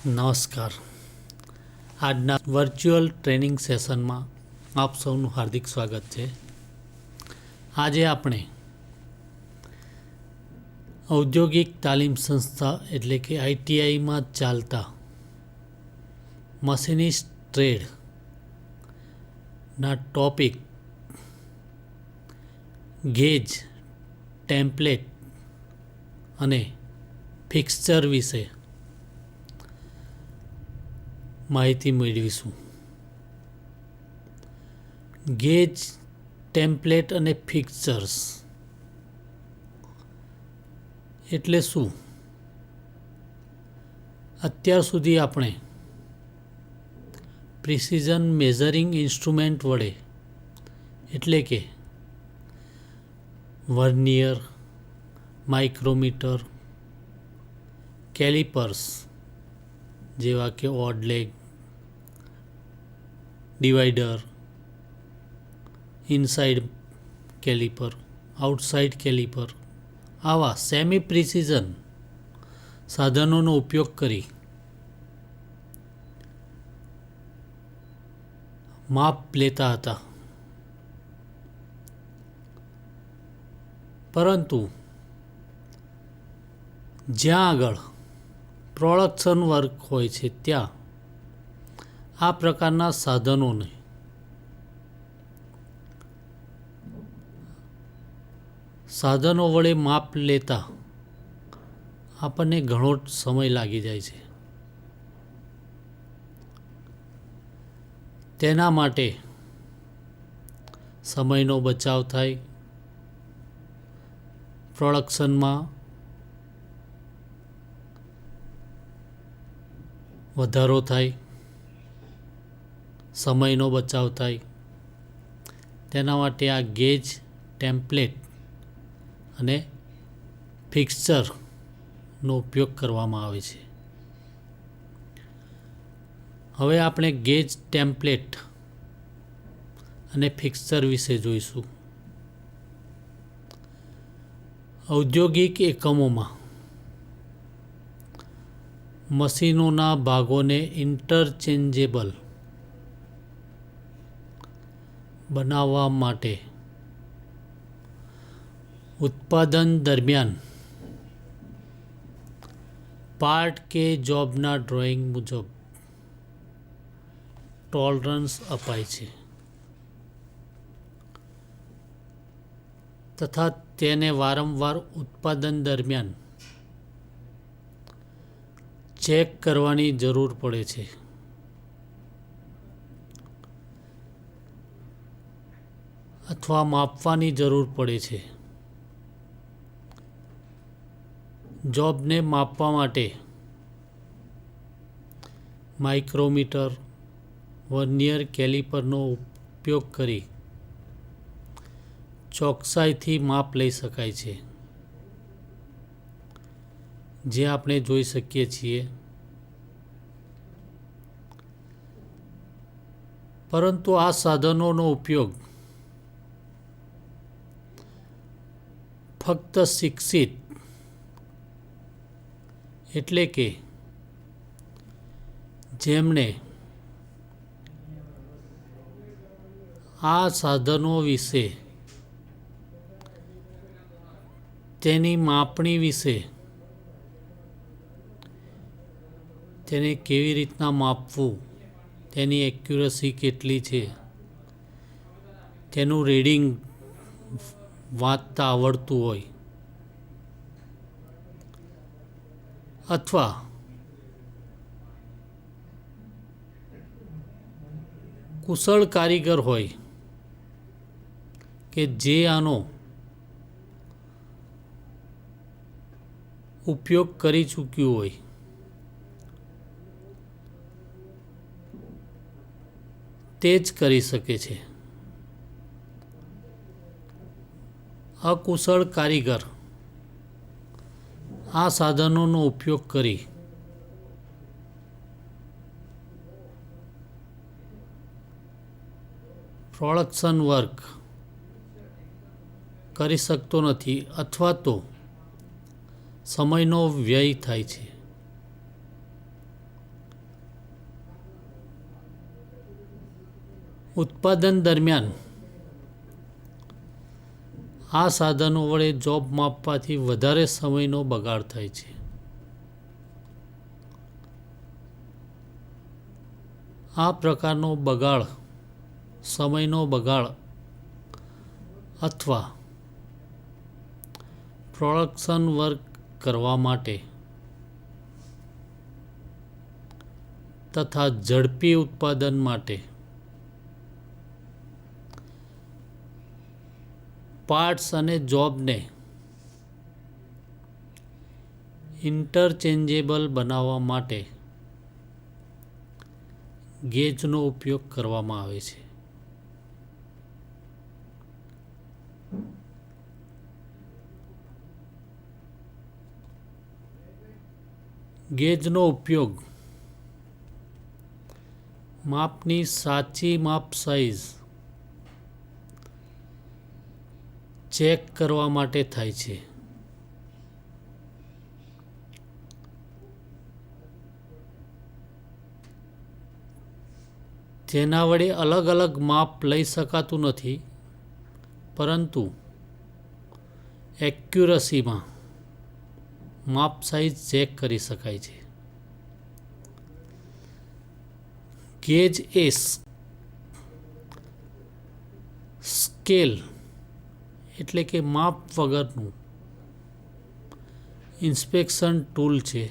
નમસ્કાર. આજના virtual training સેશનમાં આપ સૌનું હાર્દિક સ્વાગત છે. આજે આપણે ઔદ્યોગિક તાલીમ સંસ્થા એટલે કે આઈટીઆઈમાં ચાલતા મશીનિસ્ટ ટ્રેડના ટોપિક ગેજ, ટેમ્પલેટ અને ફિક્સચર વિશે માહિતી મેળવીશું. ગેજ, ટેમ્પલેટ અને ફિક્સચર્સ એટલે શું? અત્યાર સુધી આપણે પ્રિસિઝન મેઝરિંગ ઇન્સ્ટ્રુમેન્ટ વડે એટલે કે વર્નિયર, માઇક્રોમીટર, કેલિપર્સ જેવા કે odd leg, divider, inside caliper, outside caliper આવા સેમી પ્રિસિઝન સાધનોનો ઉપયોગ કરી માપ લેતા હતા. પરંતુ જ્યાં આગળ પ્રોડક્શન વર્ક હોય છે ત્યાં આ પ્રકારના સાધનોને સાધનો વડે માપ લેતા આપણને ઘણો સમય લાગી જાય છે. તેના માટે સમયનો બચાવ થાય, પ્રોડક્શનમાં વધારો થાય, સમયનો બચાવ થાય. તેના માટે આ ગેજ, ટેમ્પલેટ અને ફિક્સચરનો ઉપયોગ કરવામાં આવે છે. હવે આપણે ગેજ, ટેમ્પલેટ અને ફિક્સચર વિશે જોઈશું. ઔદ્યોગિક એકમોમાં મશીનોના ભાગોને ઇન્ટરચેન્જેબલ બનાવવા માટે ઉત્પાદન દરમિયાન પાર્ટ કે જોબના ડ્રોઈંગ મુજબ ટોલરન્સ અપાય છે તથા તેને વારંવાર ઉત્પાદન દરમિયાન ચેક કરવાની જરૂર પડે છે. અથવા માપવાની જરૂર પડે છે. જોબને માપવા માટે માઇક્રોમીટર, વર્નિયર કેલિપરનો ઉપયોગ કરી ચોકસાઈથી માપ લઈ શકાય છે, જે આપણે જોઈ શકીએ છીએ. પરંતુ આ સાધનોનો ઉપયોગ ફક્ત શિક્ષિત એટલે કે જેમણે આ સાધનો વિશે, તેની માપણી વિશે, તેને કેવી રીતના માપવું, તેની એક્યુરસી કેટલી છે, તેનું રીડિંગ વાંચતા આવડતું હોય અથવા કુશળ કારીગર હોય કે જે આનો ઉપયોગ કરી ચૂક્યું હોય, તે જ કરી શકે છે. અકુશળ કારીગર આ સાધનોનો ઉપયોગ કરી પ્રોડક્શન વર્ક કરી શકતો નથી અથવા તો સમયનો વ્યય થાય છે. ઉત્પાદન દરમિયાન આ સાધનો વડે જોબ માપવાથી વધારે સમયનો બગાડ થાય છે. આ પ્રકારનો બગાડ, સમયનો બગાડ અથવા પ્રોડક્શન વર્ક કરવા માટે તથા ઝડપી ઉત્પાદન માટે પાર્ટ્સ અને જોબને ઇન્ટરચેન્જેબલ બનાવવા માટે ગેજનો ઉપયોગ કરવામાં આવે છે. ગેજનો ઉપયોગ માપની સાચી માપ સાઇઝ ચેક કરવા માટે થાય છે. જેના વડે અલગ અલગ માપ લઈ શકાતું નથી, પરંતુ એક્યુરસીમાં માપ સાઇઝ ચેક કરી શકાય છે. ગેજ એ સ્કેલ એટલે કે માપ વગરનું ઇન્સ્પેક્શન ટૂલ છે.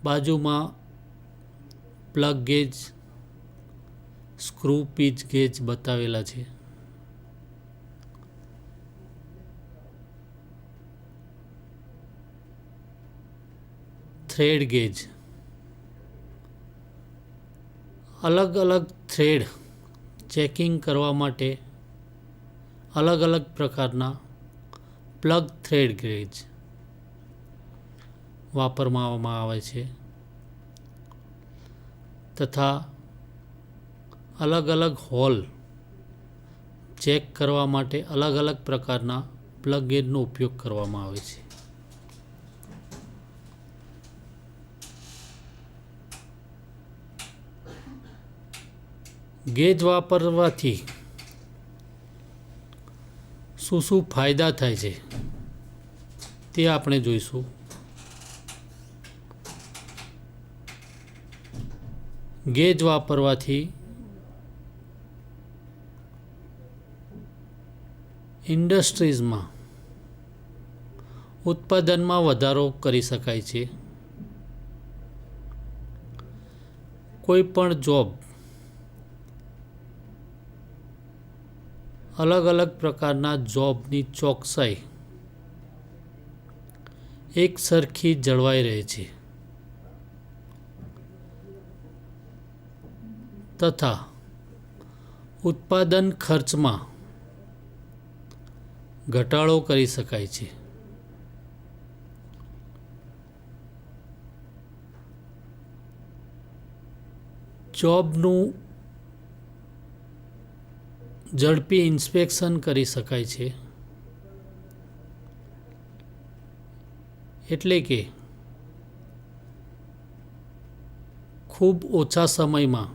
બાજુમાં plug gauge, screw pitch gauge બતાવેલા છે. થ્રેડ ગેજ, અલગ અલગ થ્રેડ ચેકિંગ કરવા માટે અલગ અલગ પ્રકારના પ્લગ થ્રેડ ગેજ વાપરવામાં આવે છે તથા અલગ અલગ હોલ ચેક કરવા માટે અલગ અલગ પ્રકારના પ્લગ ગેજનો ઉપયોગ કરવામાં આવે છે. ગેજ વાપરવાથી શું શું ફાયદા થાય છે તે આપણે જોઈશું. ગેજ વાપરવાથી ઇન્ડસ્ટ્રીઝમાં ઉત્પાદનમાં વધારો કરી શકાય છે. કોઈ પણ જોબ અલગ અલગ પ્રકારના જોબની ચોકસાઈ એક સરખી જળવાઈ રહે છે તથા ઉત્પાદન ખર્ચમાં ઘટાડો કરી શકાય છે. જોબનું ઝડપી ઇન્સ્પેક્શન કરી શકાય છે. એટલે કે ખૂબ ઓછા સમયમાં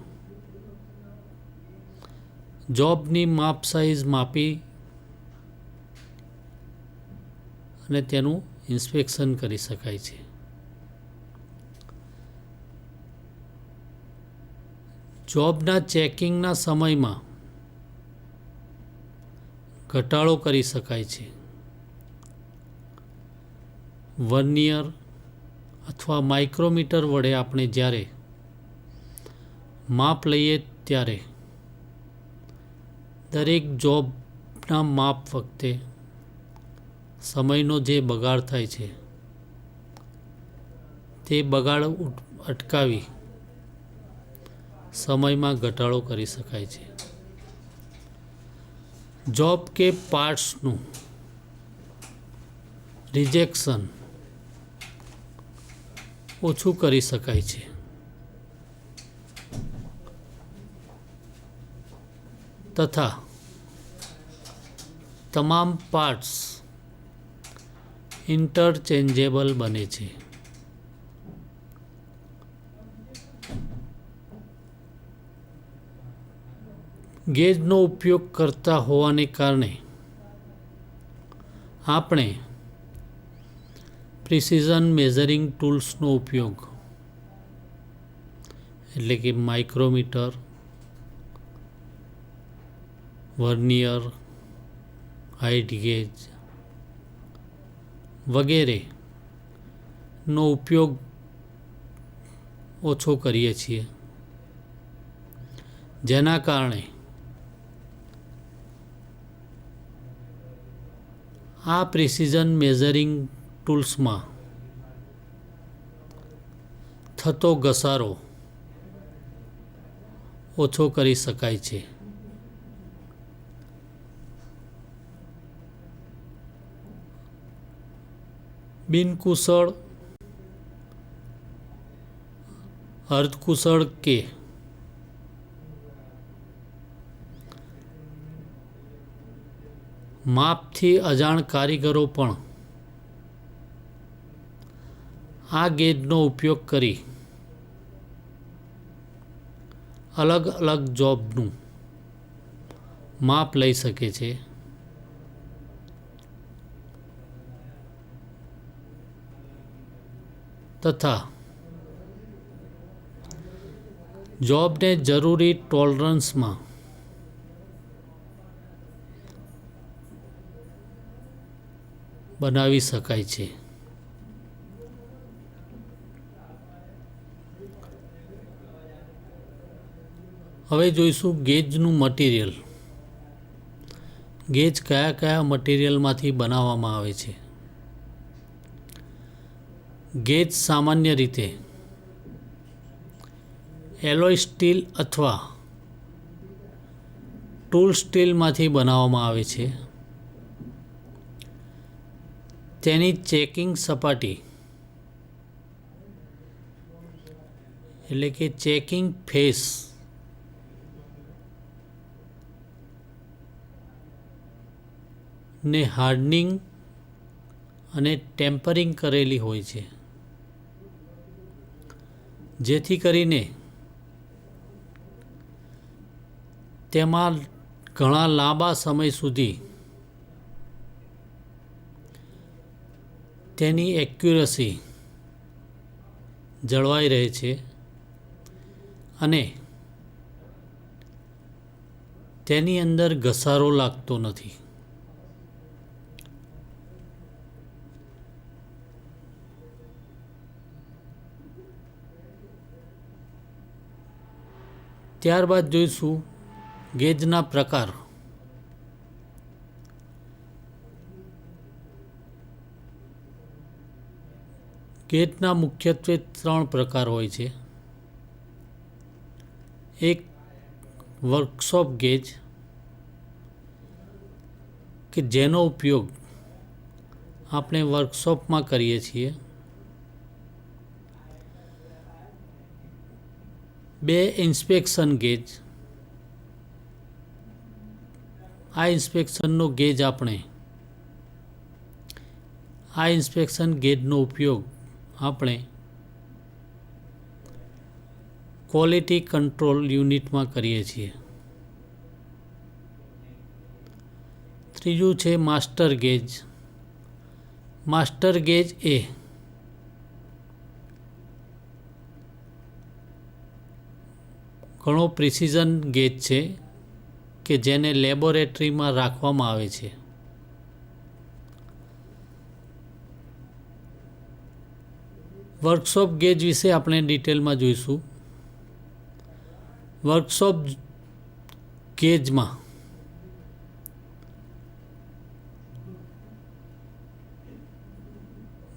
જોબની માપ સાઇઝ માપી અને તેનું ઇન્સ્પેક્શન કરી શકાય છે. જોબના ચેકિંગના સમયમાં ઘટાડો કરી શકાય છે. વર્નિયર અથવા માઇક્રોમીટર વડે આપણે જ્યારે માપ લઈએ ત્યારે દરેક જોબના માપ વખતે સમયનો જે બગાડ થાય છે તે બગાડ અટકાવી સમયમાં ઘટાડો કરી શકાય છે. જોબ કે પાર્ટ્સનું રિજેક્શન ઓછું કરી શકાય છે. તથા તમામ પાર્ટ્સ ઇન્ટરચેન્જેબલ બને છે. ગેજનો ઉપયોગ કરતા હોવાને કારણે આપણે પ્રિસિઝન મેઝરિંગ ટૂલ્સનો ઉપયોગ એટલે કે માઇક્રોમીટર, વર્નિયર, હાઇટ ગેજ વગેરેનો ઉપયોગ ઓછો કરીએ છીએ, જેના કારણે આ પ્રિસિઝન મેઝરિંગ ટૂલ્સમાં થતો ઘસારો ઓછો કરી શકાય છે. બિનકુશળ, અર્ધકુશળ કે માપથી અજાણ કારીગરો પણ આ ગેજનો ઉપયોગ કરી અલગ અલગ જોબનું માપ લઈ શકે છે. તથા જોબને જરૂરી ટોલરન્સમાં બનાવી શકાય છે. હવે જોઈશું ગેજનું મટીરિયલ. ગેજ કયા કયા મટીરિયલમાંથી બનાવવામાં આવે છે. ગેજ સામાન્ય રીતે એલોય સ્ટીલ અથવા ટૂલ સ્ટીલમાંથી બનાવવામાં આવે છે. તેની ચેકિંગ સપાટી એટલે કે ચેકિંગ ફેસ ને હાર્ડનિંગ અને ટેમ્પરિંગ કરેલી હોય છે, જેથી કરીને તેમાં ઘણા લાંબા સમય સુધી તેની એક્યુરસી જળવાઈ રહે છે અને તેની અંદર ઘસારો લાગતો નથી. ત્યારબાદ જોઈશું ગેજના પ્રકાર. ગેજના મુખ્યત્વે 3 પ્રકાર હોય છે. એક વર્કશોપ ગેજ કે જેનો ઉપયોગ આપણે વર્કશોપમાં કરીએ છીએ. 2 ઇન્સ્પેક્શન ગેજ. આ ઇન્સ્પેક્શનનો ગેજ આ ઇન્સ્પેક્શન ગેજનો ઉપયોગ આપણે ક્વોલિટી કંટ્રોલ યુનિટમાં કરીએ છીએ. ત્રીજું છે માસ્ટર ગેજ. માસ્ટર ગેજ એ ઘણો પ્રિસિઝન ગેજ છે કે જેને લેબોરેટરીમાં રાખવામાં આવે છે. વર્કશોપ ગેજ વિશે આપણે ડિટેલમાં જોઈશું. વર્કશોપ ગેજમાં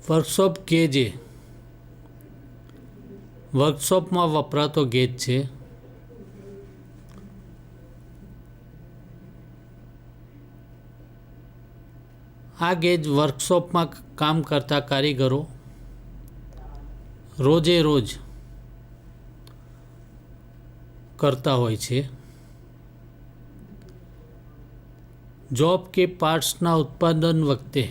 વર્કશોપ ગેજ એ વર્કશોપમાં વપરાતો ગેજ છે. આ ગેજ વર્કશોપમાં કામ કરતા કારીગરો રોજે રોજ કરતા હોય છે. જોબ કે પાર્ટ્સના ઉત્પાદન વખતે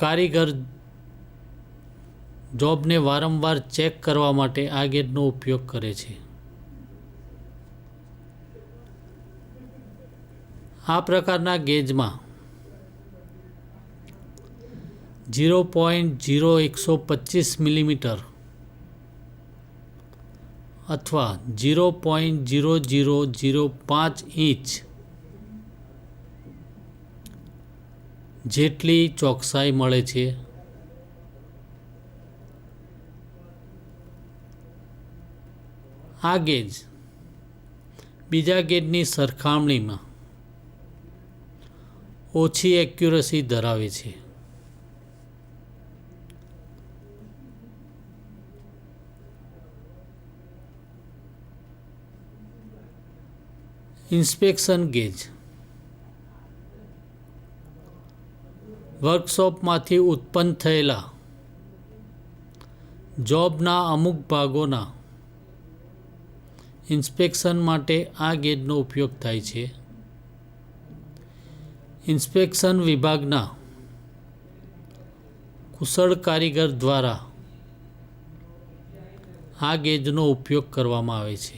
કારીગર જોબને વારંવાર ચેક કરવા માટે આ ગેજનો ઉપયોગ કરે છે. આ પ્રકારના ગેજમાં 0.0125 મિલીમીટર અથવા 0.0005 ઇંચ જેટલી ચોકસાઈ મળે છે. આ ગેજ બીજા ગેજની સરખામણીમાં ઓછી એક્યુરસી ધરાવે છે. ઇન્સ્પેક્શન ગેજ વર્કશોપમાંથી ઉત્પન્ન થયેલા જોબના અમુક ભાગોના ઇન્સ્પેક્શન માટે આ ગેજનો ઉપયોગ થાય છે. ઇન્સ્પેક્શન વિભાગના કુશળ કારીગર દ્વારા આ ગેજનો ઉપયોગ કરવામાં આવે છે.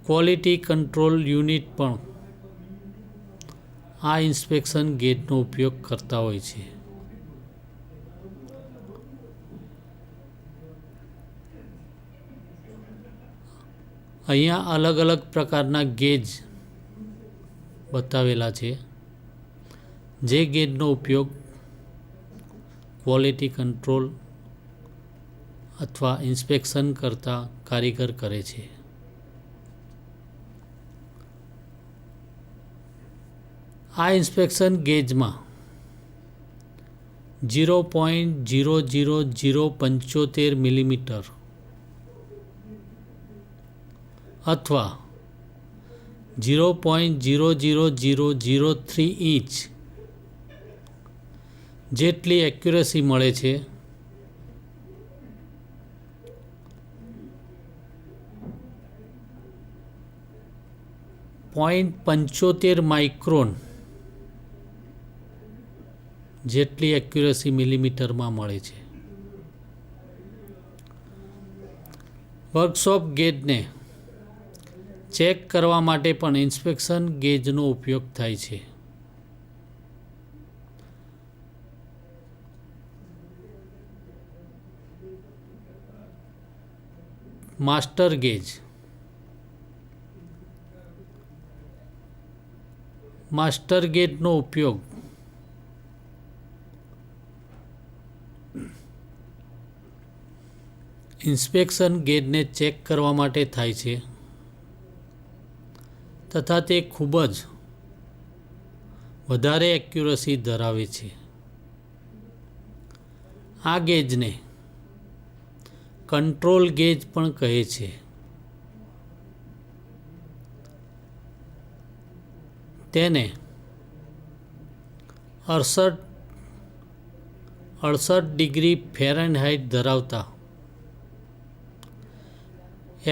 ક્વોલિટી કંટ્રોલ યુનિટ પણ આ ઇન્સ્પેક્શન ગેજનો ઉપયોગ કરતા હોય છે. અહીંયા અલગ અલગ પ્રકારના ગેજ બતાવેલા છે, જે ગેજનો ઉપયોગ ક્વોલિટી કંટ્રોલ અથવા ઇન્સ્પેક્શન કરતા કારીગર કરે છે. આ ઇન્સ્પેક્શન ગેજમાં 0.00075 મિલીમીટર અથવા 0.00003 ઇંચ જેટલી એક્યુરસી મળે છે. .75 માઇક્રોન જેટલી એક્યુરસી મિલીમીટરમાં મળે છે. વર્કશોપ ગેજને ચેક કરવા માટે પણ ઇન્સ્પેક્શન ગેજનો ઉપયોગ થાય છે. માસ્ટર ગેજ માસ્ટર ગેજનો ઉપયોગ ઇન્સ્પેક્શન ગેજને ચેક કરવા માટે થાય છે તથા તે ખૂબ જ વધારે એક્યુરસી ધરાવે છે. આ ગેજને કંટ્રોલ ગેજ પણ કહે છે. તેને 68 ડિગ્રી ફેરનહાઇટ ધરાવતા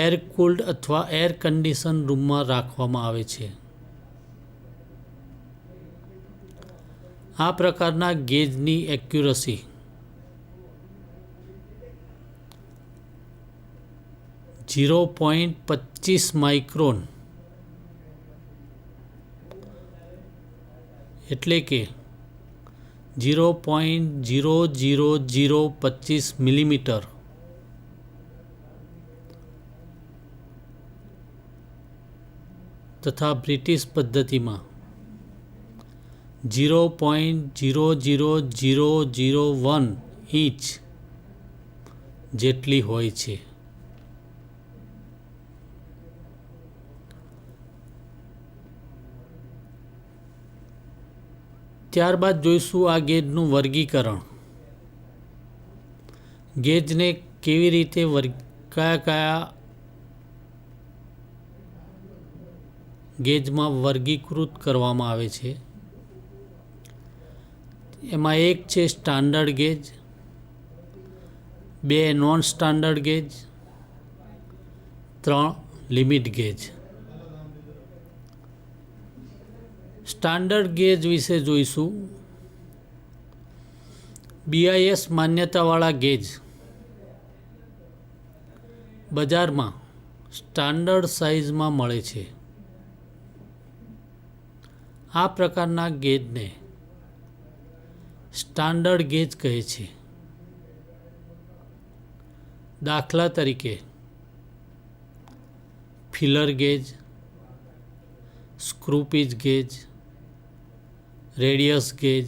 એર કુલ્ડ અથવા એર કન્ડિશન રૂમમાં રાખવામાં આવે છે. આ પ્રકારના ગેજની એક્યુરસી 0.25 માઇક્રોન એટલે કે 0.00025 મિલીમીટર તથા બ્રિટિશ પદ્ધતિમાં 0.00001 ઇંચ જેટલી હોય છે. ત્યારબાદ જોઈશું આ ગેજનું વર્ગીકરણ. ગેજને કેવી રીતે કયા ગેજમાં વર્ગીકૃત કરવામાં આવે છે. એમાં એક છે standard gauge, 2 non standard gauge, 3 limit gauge. Standard gauge વિશે જોઈશું. BIS માન્યતાવાળા ગેજ બજારમાં સ્ટાન્ડર્ડ સાઇઝમાં મળે છે. આ પ્રકારના ગેજને સ્ટાન્ડર્ડ ગેજ કહે છે. દાખલા તરીકે filler gauge, screw pitch gauge, radius gauge,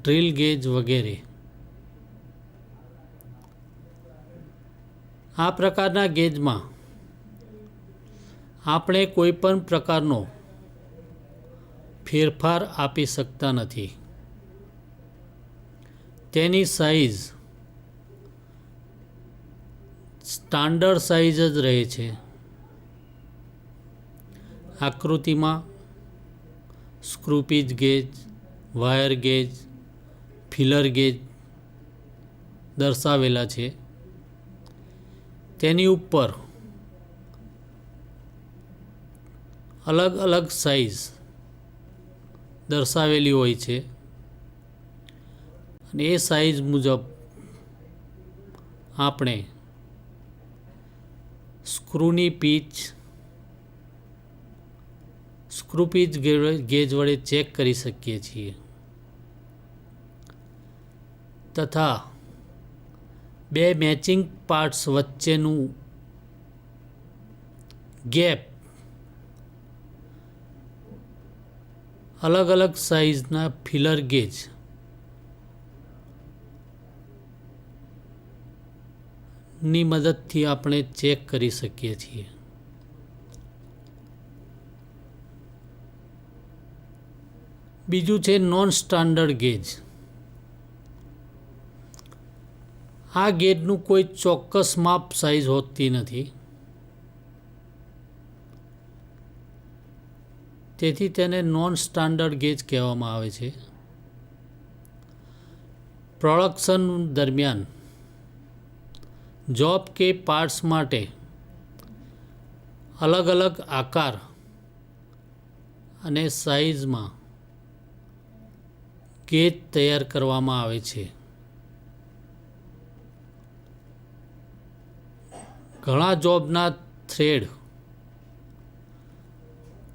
drill gauge વગેરે. આ પ્રકારના ગેજમાં આપણે કોઈ પણ પ્રકારનો ફેરફાર આપી શકતા નથી. તેની સાઇઝ સ્ટાન્ડર્ડ સાઇઝ જ રહે છે. આકૃતિમાં screw pitch gauge, wire gauge, filler gauge દર્શાવેલા છે. તેની ઉપર અલગ અલગ સાઇઝ દર્શાવેલી હોય છે અને એ સાઇઝ મુજબ આપણે સ્ક્રૂની પીચ ગેજ વડે ચેક કરી શકીએ છીએ તથા બે મેચિંગ પાર્ટ્સ વચ્ચેનું ગેપ અલગ અલગ સાઇઝના ફિલર ગેજ ની મદદથી આપણે ચેક કરી શકીએ છીએ. બીજું છે નોન સ્ટાન્ડર્ડ ગેજ. આ ગેજનું કોઈ ચોક્કસ માપ સાઇઝ હોતી નથી, તેથી તેને નોન સ્ટાન્ડર્ડ ગેજ કહેવામાં આવે છે. પ્રોડક્શન દરમિયાન જોબ કે પાર્ટ્સ માટે અલગ અલગ આકાર અને સાઇઝમાં ગેજ તૈયાર કરવામાં આવે છે. ઘણા જોબના થ્રેડ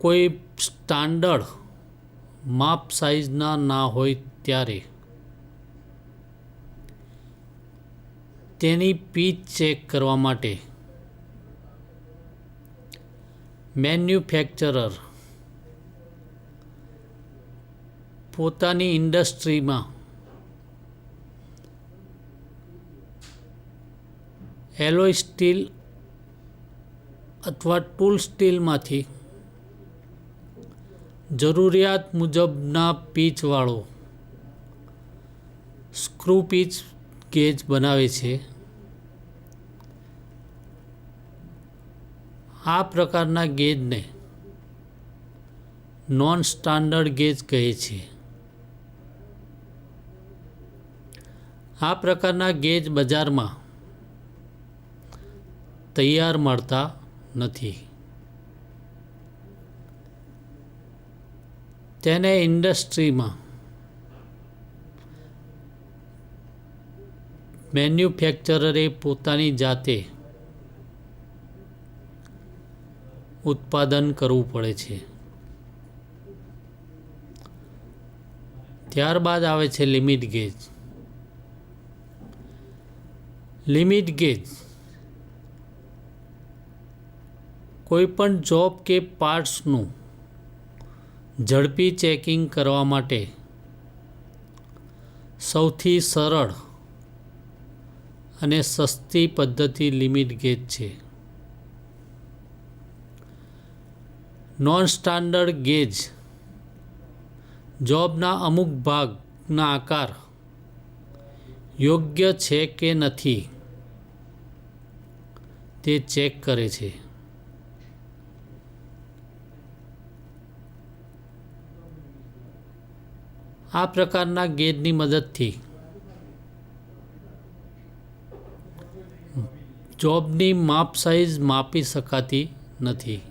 કોઈ સ્ટાન્ડર્ડ માપ સાઇઝના ના હોય ત્યારે તેની પીચ ચેક કરવા માટે મેન્યુફેક્ચરર પોતાની ઇન્ડસ્ટ્રીમાં એલોય સ્ટીલ અથવા ટૂલ સ્ટીલમાંથી જરૂરિયાત મુજબના પીચવાળો સ્ક્રૂ પીચ ગેજ બનાવે છે. આ પ્રકારના ગેજને નોન સ્ટાન્ડર્ડ ગેજ કહે છે. આ પ્રકારના ગેજ બજારમાં તૈયાર મળતા નથી. તેને ઇન્ડસ્ટ્રીમાં મેન્યુફેક્ચરરે પોતાની જાતે ઉત્પાદન કરવું પડે છે. ત્યારબાદ આવે છે લિમિટ ગેજ. લિમિટ ગેજ કોઈપણ જોબ કે પાર્ટ્સનું ઝડપી ચેકિંગ કરવા માટે સૌથી સરળ અને સસ્તી પદ્ધતિ લિમિટ ગેજ છે. નોન સ્ટાન્ડર્ડ ગેજ જોબના અમુક ભાગના આકાર યોગ્ય છે કે નથી તે ચેક કરે છે. આ પ્રકારના ગેજની મદદથી જોબની માપ સાઇઝ માપી શકાતી નથી,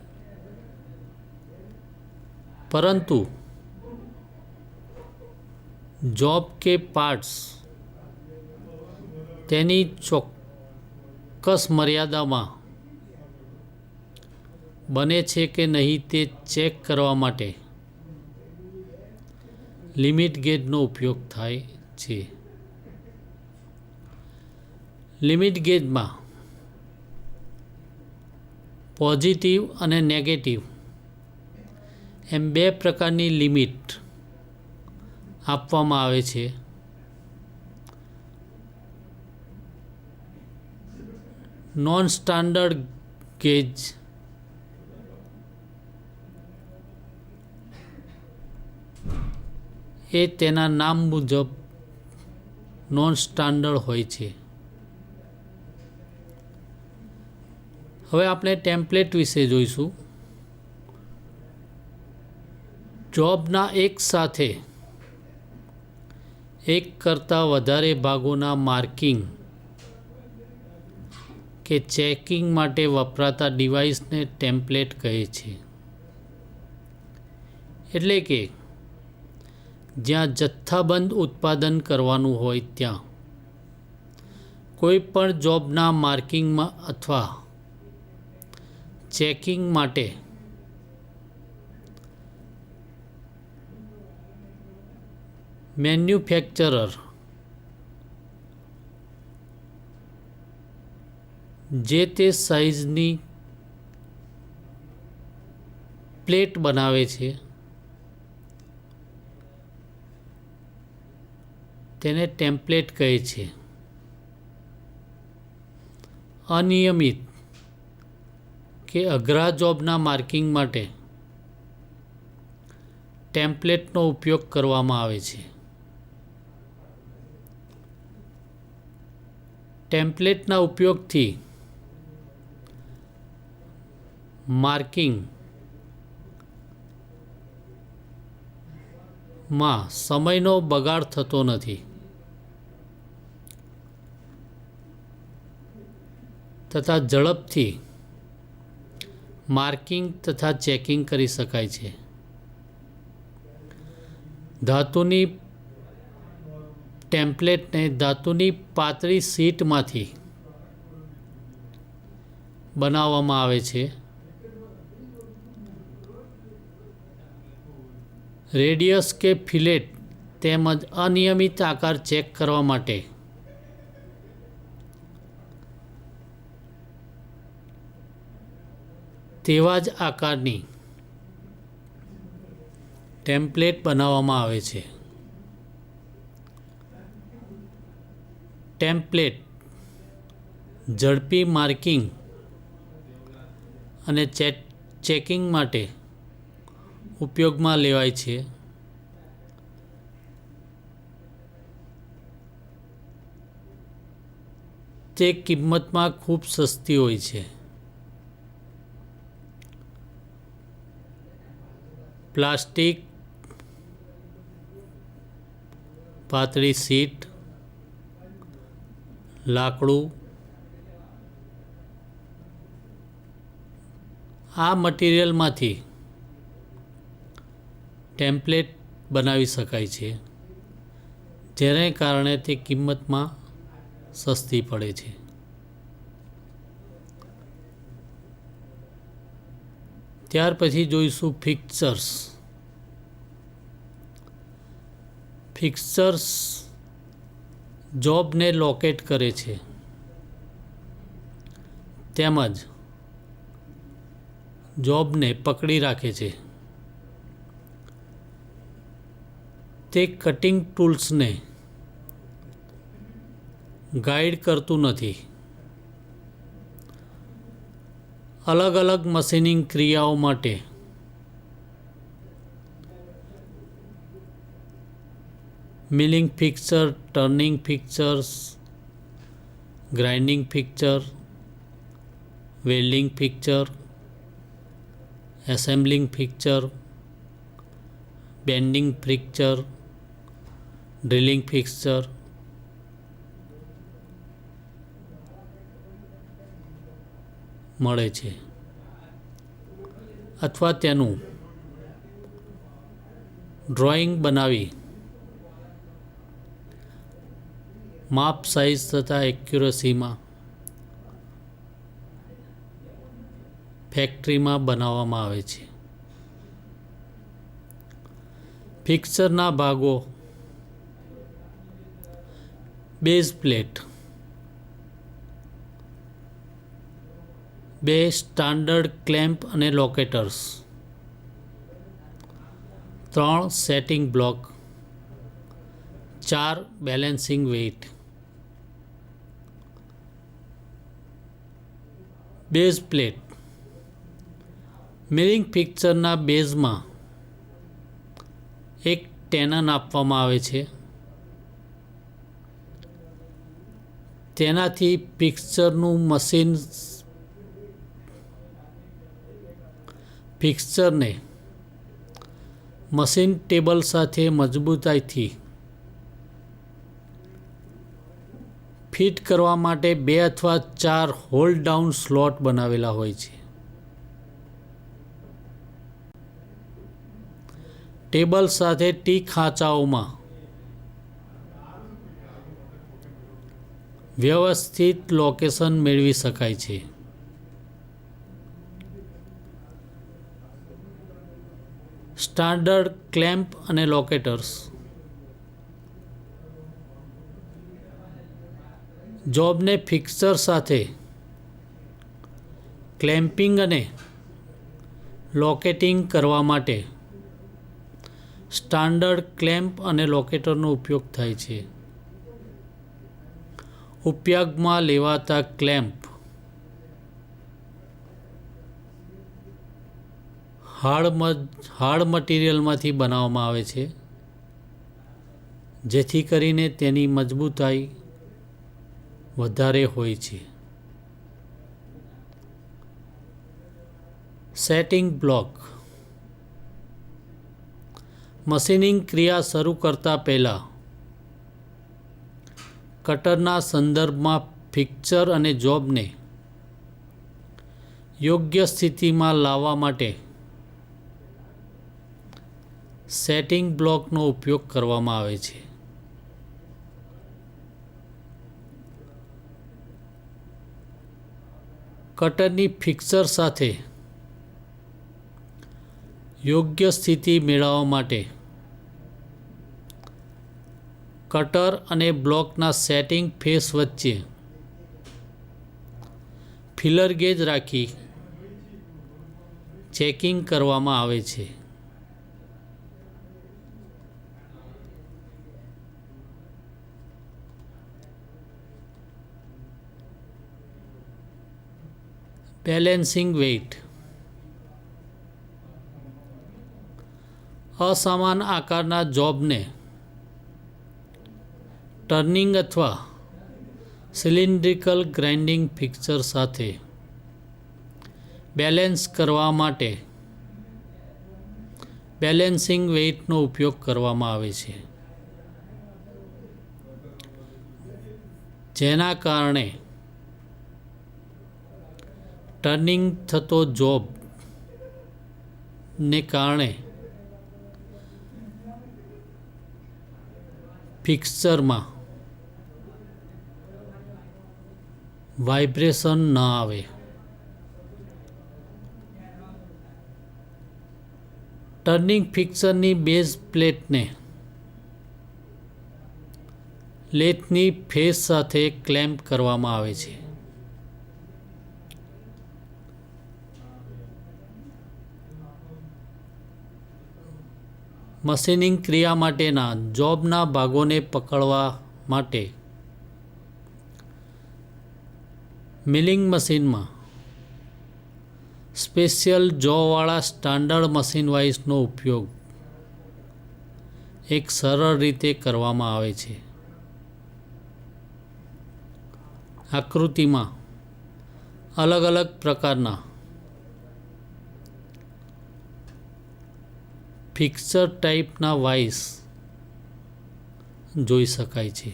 પરંતુ જોબ કે પાર્ટ્સ તેની ચોક્કસ મર્યાદામાં બને છે કે નહીં તે ચેક કરવા માટે લિમિટ ગેજનો ઉપયોગ થાય છે. લિમિટ ગેજમાં પોઝિટિવ અને નેગેટિવ એમ બે પ્રકારની લિમિટ આપવામાં આવે છે. નોન સ્ટાન્ડર્ડ ગેજ એ તેના નામ મુજબ નોન સ્ટાન્ડર્ડ હોય છે. હવે આપણે ટેમ્પલેટ વિશે જોઈશું. જોબના એક સાથે એક કરતાં વધારે ભાગોના માર્કિંગ કે ચેકિંગ માટે વપરાતા ડિવાઇસને ટેમ્પલેટ કહે છે. એટલે કે જ્યાં જથ્થાબંધ ઉત્પાદન કરવાનું હોય ત્યાં કોઈ પણ જોબના માર્કિંગમાં અથવા ચેકિંગ માટે મેન્યુફેક્ચરર જે તે સાઇઝની પ્લેટ બનાવે છે તેને ટેમ્પલેટ કહે છે. અનિયમિત કે અઘરા જોબના માર્કિંગ માટે ટેમ્પલેટનો ઉપયોગ કરવામાં આવે છે. ટેમ્પલેટના ઉપયોગથી માર્કિંગમાં સમયનો બગાડ થતો નથી તથા ઝડપથી માર્કિંગ તથા ચેકિંગ કરી શકાય છે. ધાતુની ટેમ્પલેટને ધાતુની પાતળી શીટમાંથી બનાવવામાં આવે છે. રેડિયસ કે ફિલેટ તેમજ અનિયમિત આકાર ચેક કરવા માટે તેવા જ આકારની ટેમ્પલેટ બનાવવામાં આવે છે. ટેમ્પલેટ ઝડપી માર્કિંગ અને ચેકિંગ માટે ઉપયોગમાં લેવાય છે. તે કિંમતમાં ખૂબ સસ્તી હોય છે. પ્લાસ્ટિક, પાતળી શીટ, લાકડું આ મટીરિયલમાંથી ટેમ્પલેટ બનાવી શકાય છે, જેને કારણે તે કિંમતમાં સસ્તી પડે છે. ત્યાર પછી જોઈશું ફિક્ચર્સ. ફિક્ચર્સ જોબને લોકેટ કરે છે તેમજ જોબને પકડી રાખે છે. તે કટિંગ ટૂલ્સને ગાઈડ કરતું નથી. અલગ અલગ મશીનિંગ ક્રિયાઓ માટે milling fixture, turning fixtures, grinding fixture, welding fixture, assembling fixture, bending fixture, drilling fixture મળે છે અથવા તેનું ડ્રોઈંગ બનાવી માપ સાઇઝ તથા એક્યુરસીમાં ફેક્ટરીમાં બનાવવામાં આવે છે. ફિક્સરના ભાગો બેઝ પ્લેટ, 2 સ્ટાન્ડર્ડ ક્લેમ્પ અને locators, 3 setting block, 4 balancing weight. Base plate milling ફિક્સરના બેઝમાં એક ટેનન આપવામાં આવે છે. તેનાથી ફિક્સરને મશીન ટેબલ સાથે મજબૂતાઈથી ફિટ કરવા માટે 2 અથવા 4 હોલ્ડ ડાઉન સ્લોટ બનાવેલા હોય છે. ટેબલ સાથે ટી ખાંચાઓમાં વ્યવસ્થિત લોકેશન મેળવી શકાય છે. સ્ટાન્ડર્ડ ક્લેમ્પ અને લોકેટર્સ જોબને ફિક્સર સાથે ક્લેમ્પિંગ અને લોકેટિંગ કરવા માટે સ્ટાન્ડર્ડ ક્લેમ્પ અને લોકેટરનો ઉપયોગ થાય છે. ઉપયોગમાં લેવાતા ક્લેમ્પ હાર્ડ મટીરિયલમાંથી બનાવવામાં આવે છે, જેથી કરીને તેની મજબૂતાઈ વધારે હોય છે. સેટિંગ બ્લોક મશીનિંગ ક્રિયા શરૂ કરતા પહેલાં કટરના સંદર્ભમાં ફિક્સર અને જોબને યોગ્ય સ્થિતિમાં લાવવા માટે સેટિંગ બ્લોકનો ઉપયોગ કરવામાં આવે છે. કટરની ફિક્સર સાથે યોગ્ય સ્થિતિ મેળવવા માટે કટર અને બ્લોકના સેટિંગ ફેસ વચ્ચે ફિલર ગેજ રાખી ચેકિંગ કરવામાં આવે છે. બેલેન્સિંગ વેઇટ અસમાન આકારના જોબને ટર્નિંગ અથવા સિલિન્ડ્રિકલ ગ્રાઇન્ડિંગ ફિક્સર સાથે બેલેન્સ કરવા માટે બેલેન્સિંગ વેઇટનો ઉપયોગ કરવામાં આવે છે, જેના કારણે ટર્નિંગ થતો જોબને કારણે ફિક્સરમાં વાઇબ્રેશન ન આવે. ટર્નિંગ ફિક્સરની બેઝ પ્લેટને લેથની ફેસ સાથે ક્લેમ્પ કરવામાં આવે છે. મશીનિંગ ક્રિયા માટેના જોબના ભાગોને પકડવા માટે મિલિંગ મશીનમાં સ્પેશિયલ જોવાળા સ્ટાન્ડર્ડ મશીન વાઇસનો ઉપયોગ એક સરળ રીતે કરવામાં આવે છે. આકૃતિમાં અલગ અલગ પ્રકારના ફિક્સર ટાઈપના વાઇસ જોઈ શકાય છે.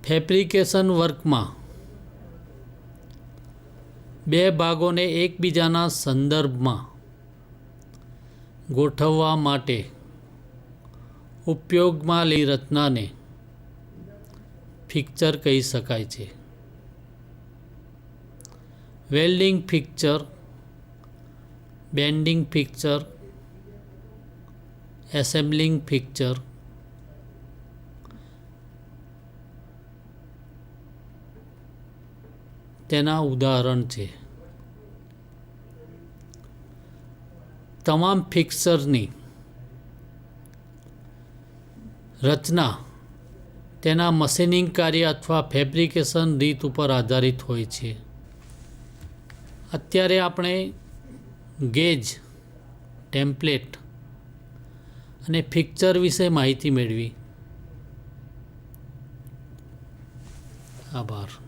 ફેબ્રિકેશન વર્કમાં બે ભાગોને એકબીજાના સંદર્ભમાં ગોઠવવા માટે ઉપયોગમાં લેવાતી રચનાને ફિક્સર કહી શકાય છે. Welding fixture, bending fixture, assembling fixture તેના ઉદાહરણ છે. તમામ ફિક્સરની રચના તેના મશીનિંગ કાર્ય અથવા ફેબ્રિકેશન રીત ઉપર આધારિત હોય છે. અત્યારે આપણે ગેજ, ટેમ્પલેટ અને ફિક્સર વિશે માહિતી મેળવી. આભાર.